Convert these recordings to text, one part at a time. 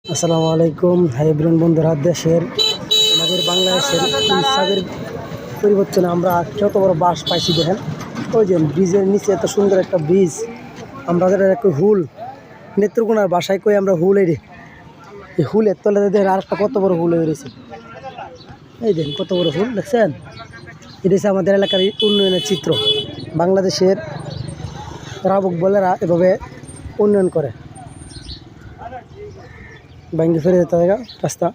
আসসালামু আলাইকুম high brain বন্ধুরা। দেশের আমাদের বাংলাদেশের ইসাদের পরিবর্তনে আমরা কত বড় বাস পাইছি দেখেন। ওই যে ব্রিজের নিচে এত সুন্দর একটা ব্রিজ, আমাদের একটা হুল নেত্রকোনার বাসায় কই আমরা হুল এই হুলের তলে দেখেন আর একটা কত বড় হুল হয়ে রয়েছে। এই দেখেন কত বড় হুল দেখছেন। এটা হচ্ছে আমাদের এলাকার উন্নয়নের চিত্র। বাংলাদেশের রাবক বলেরা এভাবে উন্নয়ন করে। ভাঙ্গি ফেরে যেতে হবে রাস্তা।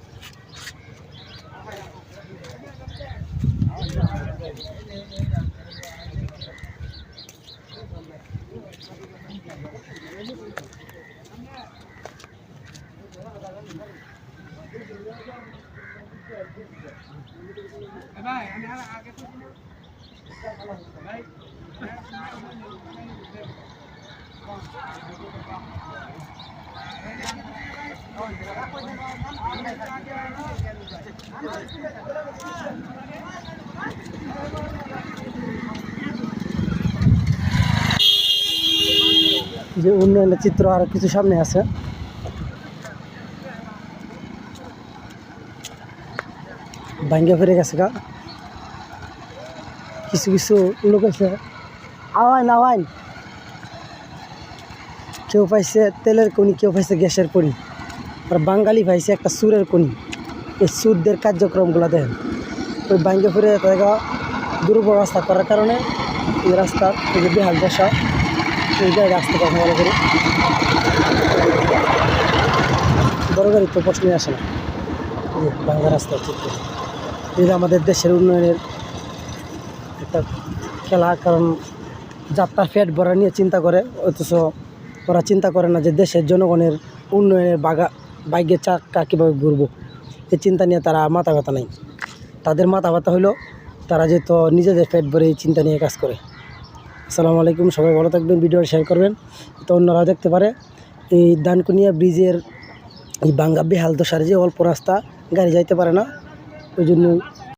যে উন্নয়নের চিত্র আর কিছু সামনে আছে। ভাঙ্গা ফিরে গেছে গা কিছু কিছু লোক আছে। আওয়াইন কেউ পাইছে তেলের কণি, কেউ পাইছে গ্যাসের কণি, আর বাঙালি পাইছে একটা সুরের কণি। এই সুরদের কার্যক্রমগুলো দেখেন। ওই ভাঙ্গা ফিরে যেতে দুর্বল রাস্তা করার কারণে এই রাস্তার এই যে বেহাল দশা, এই জায়গায় রাস্তা কথা ভালো করে বড় গাড়ি তো প্রশ্নই আসে না। ভাঙ্গা রাস্তার চিত্র এই যে আমাদের দেশের উন্নয়নের একটা খেলা। কারণ যাত্রার পেট ভরা নিয়ে চিন্তা করে, অথচ ওরা চিন্তা করে না যে দেশের জনগণের উন্নয়নের বাইকের চাকা কীভাবে ঘুরবো। এই চিন্তা নিয়ে তারা মাথা ব্যথা নেই। তাদের মাথা ব্যথা হইলো তারা যেহেতু নিজেদের পেট ভরে এই চিন্তা নিয়ে কাজ করে। আসসালামু আলাইকুম, সবাই ভালো থাকবেন, ভিডিও শেয়ার করবেন তো অন্যরাও দেখতে পারে। এই দানকুনিয়া ব্রিজের এই ভাঙ্গা বেহাল দশার যে অল্প রাস্তা, গাড়ি যাইতে পারে না, ওই জন্য